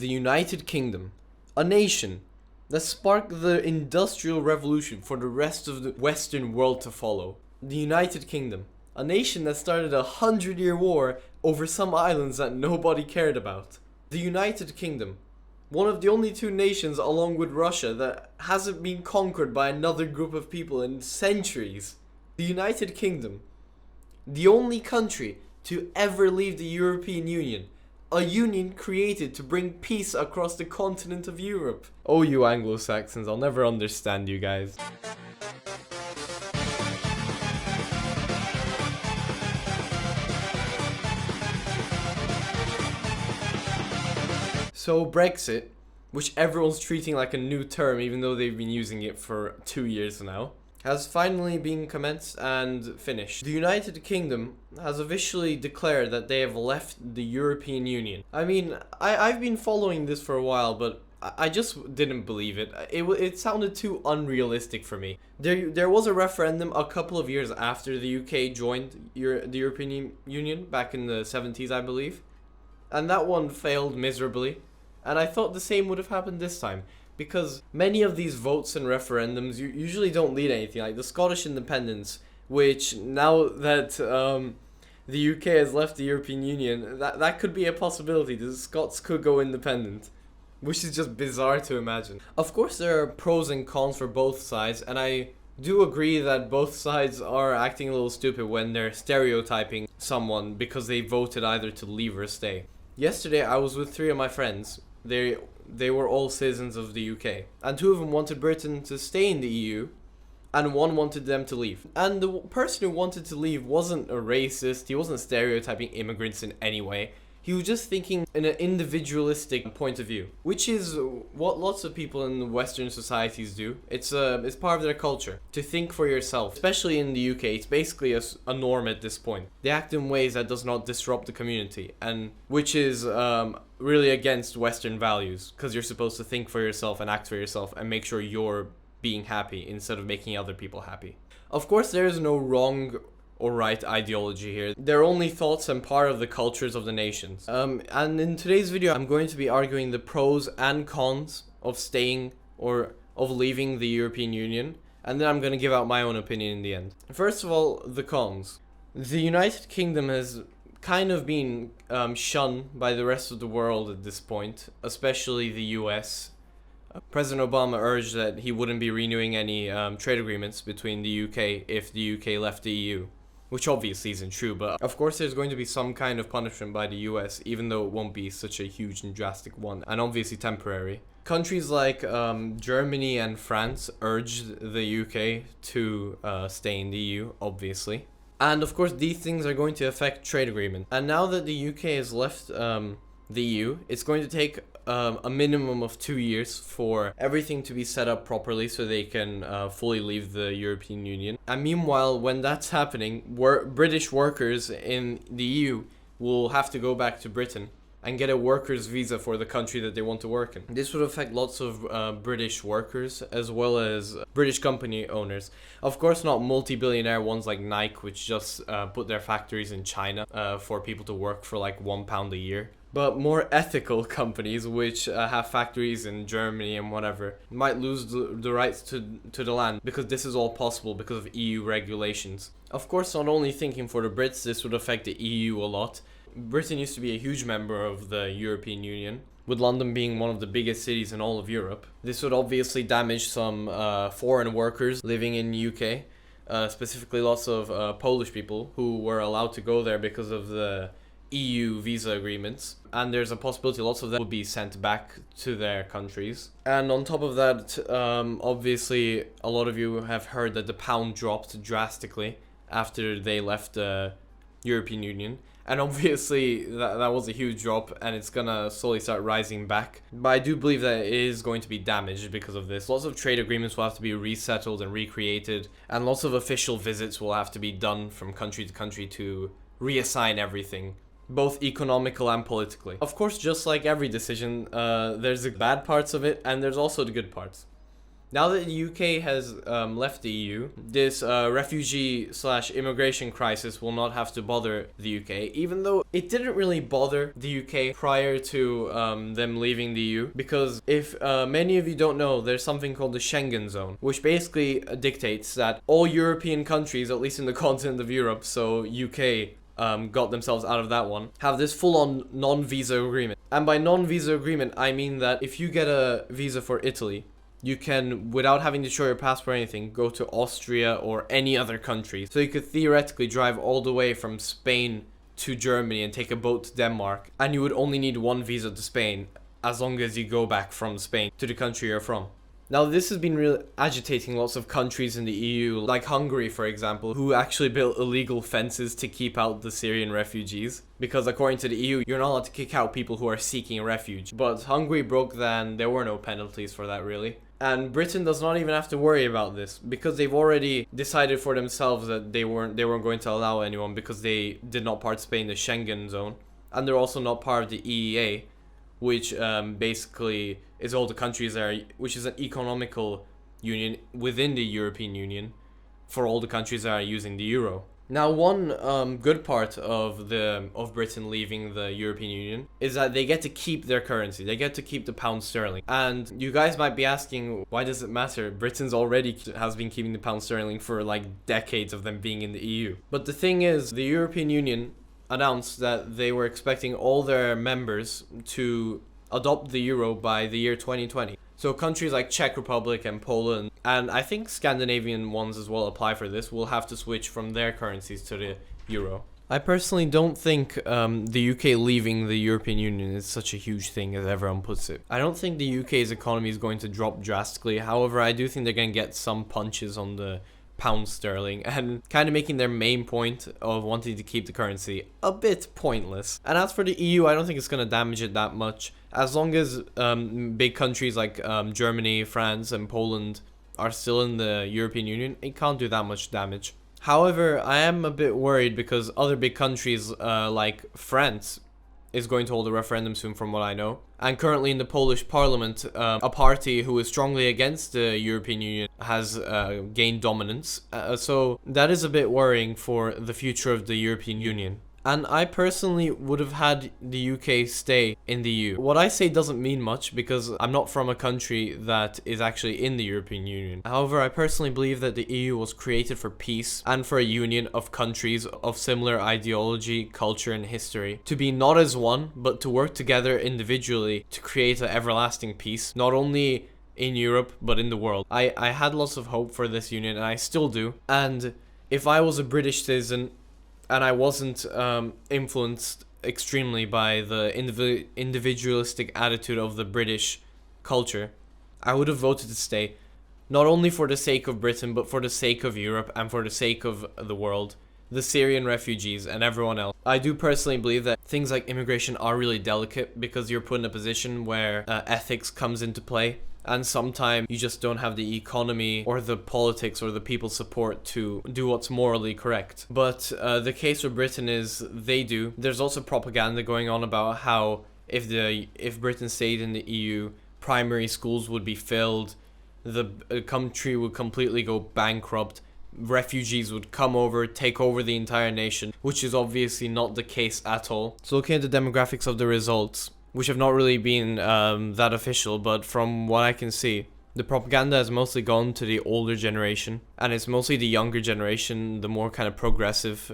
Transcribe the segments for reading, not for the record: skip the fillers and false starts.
the United Kingdom, a nation that sparked the Industrial Revolution for the rest of the Western world to follow. The United Kingdom, a nation that started a 100-year war over some islands that nobody cared about. The United Kingdom, one of the only two nations along with Russia that hasn't been conquered by another group of people in centuries. The United Kingdom, the only country to ever leave the European Union, a union created to bring peace across the continent of Europe. Oh, you Anglo-Saxons, I'll never understand you guys. So Brexit, which everyone's treating like a new term even though they've been using it for 2 years now, has finally been commenced and finished. The United Kingdom has officially declared that they have left the European Union. I mean, I've been following this for a while, but I just didn't believe it. It sounded too unrealistic for me. There was a referendum a couple of years after the UK joined the European Union back in the 70s, I believe. And that one failed miserably. And I thought the same would have happened this time. Because many of these votes and referendums usually don't lead to anything. Like the Scottish independence, which now that the UK has left the European Union, that could be a possibility. The Scots could go independent, which is just bizarre to imagine. Of course, there are pros and cons for both sides, and I do agree that both sides are acting a little stupid when they're stereotyping someone because they voted either to leave or stay. Yesterday, I was with 3 of my friends. They were all citizens of the UK, and 2 of them wanted Britain to stay in the EU, and 1 wanted them to leave. And the person who wanted to leave wasn't a racist, he wasn't stereotyping immigrants in any way. He was just thinking in an individualistic point of view, which is what lots of people in Western societies do. It's part of their culture to think for yourself. Especially in the UK, it's basically a norm at this point. They act in ways that does not disrupt the community, and which is really against Western values, because you're supposed to think for yourself and act for yourself and make sure you're being happy instead of making other people happy. Of course, there is no wrong or right ideology here. They're only thoughts and part of the cultures of the nations. And in today's video, I'm going to be arguing the pros and cons of staying or of leaving the European Union, and then I'm going to give out my own opinion in the end. First of all, the cons. The United Kingdom has kind of been shunned by the rest of the world at this point, especially the US. President Obama urged that he wouldn't be renewing any trade agreements between the UK if the UK left the EU. Which obviously isn't true, but of course there's going to be some kind of punishment by the US, even though it won't be such a huge and drastic one, and obviously temporary. Countries like Germany and France urged the UK to stay in the EU, obviously. And of course these things are going to affect trade agreements. And now that the UK has left the EU, it's going to take a minimum of 2 years for everything to be set up properly so they can fully leave the European Union. And meanwhile, when that's happening, British workers in the EU will have to go back to Britain and get a worker's visa for the country that they want to work in. This would affect lots of British workers as well as British company owners. Of course, not multi-billionaire ones like Nike, which just put their factories in China for people to work for like £1 a year. But more ethical companies, which have factories in Germany and whatever, might lose the rights to the land, because this is all possible because of EU regulations. Of course, not only thinking for the Brits, this would affect the EU a lot. Britain used to be a huge member of the European Union, with London being one of the biggest cities in all of Europe. This would obviously damage some foreign workers living in the UK, specifically lots of Polish people who were allowed to go there because of the EU visa agreements, and there's a possibility lots of them will be sent back to their countries. And on top of that, obviously a lot of you have heard that the pound dropped drastically after they left the European Union, and obviously that was a huge drop, and it's gonna slowly start rising back. But I do believe that it is going to be damaged because of this. Lots of trade agreements will have to be resettled and recreated, and lots of official visits will have to be done from country to country to reassign everything, both economical and politically. Of course, just like every decision, there's the bad parts of it, and there's also the good parts. Now that the UK has left the EU, this refugee/immigration crisis will not have to bother the UK, even though it didn't really bother the UK prior to them leaving the EU. Because if many of you don't know, there's something called the Schengen Zone, which basically dictates that all European countries, at least in the continent of Europe, so UK got themselves out of that one, have this full-on non-visa agreement. And by non-visa agreement, I mean that if you get a visa for Italy, you can, without having to show your passport or anything, go to Austria or any other country. So you could theoretically drive all the way from Spain to Germany and take a boat to Denmark, and you would only need one visa to Spain as long as you go back from Spain to the country you're from. Now, this has been really agitating lots of countries in the EU, like Hungary, for example, who actually built illegal fences to keep out the Syrian refugees. Because according to the EU, you're not allowed to kick out people who are seeking refuge. But Hungary broke that, and there were no penalties for that, really. And Britain does not even have to worry about this, because they've already decided for themselves that they weren't going to allow anyone, because they did not participate in the Schengen zone. And they're also not part of the EEA, which basically is all the countries that are, which is an economical union within the European Union for all the countries that are using the euro. Now, one good part of Britain leaving the European Union is that they get to keep their currency. They get to keep the pound sterling. And you guys might be asking, why does it matter? Britain's already has been keeping the pound sterling for like decades of them being in the EU. But the thing is, the European Union announced that they were expecting all their members to adopt the euro by the year 2020. So countries like Czech Republic and Poland, and I think Scandinavian ones as well apply for this, will have to switch from their currencies to the euro. I personally don't think the UK leaving the European Union is such a huge thing as everyone puts it. I don't think the UK's economy is going to drop drastically. However, I do think they're going to get some punches on the pound sterling and kind of making their main point of wanting to keep the currency a bit pointless. And as for the EU, I don't think it's going to damage it that much. As long as big countries like Germany, France, and Poland are still in the European Union, it can't do that much damage. However, I am a bit worried because other big countries like France is going to hold a referendum soon, from what I know. And currently in the Polish parliament, a party who is strongly against the European Union has gained dominance. So that is a bit worrying for the future of the European Union. And I personally would have had the UK stay in the EU. What I say doesn't mean much because I'm not from a country that is actually in the European Union. However, I personally believe that the EU was created for peace and for a union of countries of similar ideology, culture, and history. To be not as one, but to work together individually to create an everlasting peace, not only in Europe, but in the world. I had lots of hope for this union, and I still do. And if I was a British citizen, and I wasn't influenced extremely by the individualistic attitude of the British culture, I would have voted to stay, not only for the sake of Britain, but for the sake of Europe and for the sake of the world, the Syrian refugees and everyone else. I do personally believe that things like immigration are really delicate because you're put in a position where ethics comes into play. And sometimes you just don't have the economy or the politics or the people's support to do what's morally correct. But the case with Britain is they do. There's also propaganda going on about how if Britain stayed in the EU, primary schools would be filled, the country would completely go bankrupt, refugees would come over, take over the entire nation, which is obviously not the case at all. So looking at the demographics of the results, which have not really been that official, but from what I can see, the propaganda has mostly gone to the older generation, and it's mostly the younger generation, the more kind of progressive,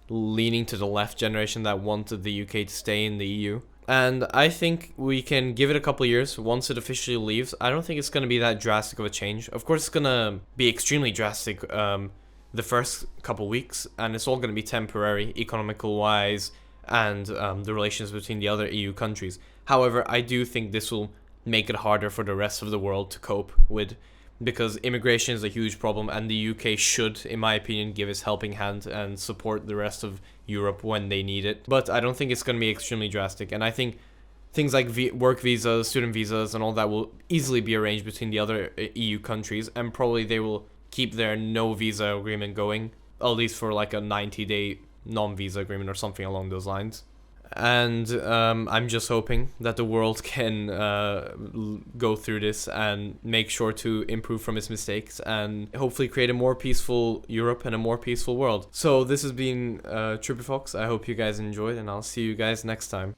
leaning to the left generation that wanted the UK to stay in the EU. And I think we can give it a couple of years once it officially leaves. I don't think it's going to be that drastic of a change. Of course, it's going to be extremely drastic the first couple of weeks, and it's all going to be temporary, economical-wise, and the relations between the other EU countries. However, I do think this will make it harder for the rest of the world to cope with, because immigration is a huge problem, and the UK should, in my opinion, give its helping hand and support the rest of Europe when they need it. But I don't think it's going to be extremely drastic, and I think things like work visas, student visas, and all that will easily be arranged between the other EU countries, and probably they will keep their no visa agreement going, at least for like a 90-day non-visa agreement or something along those lines. And I'm just hoping that the world can go through this and make sure to improve from its mistakes and hopefully create a more peaceful Europe and a more peaceful world. So this has been Trippy Fox. I hope you guys enjoyed, and I'll see you guys next time.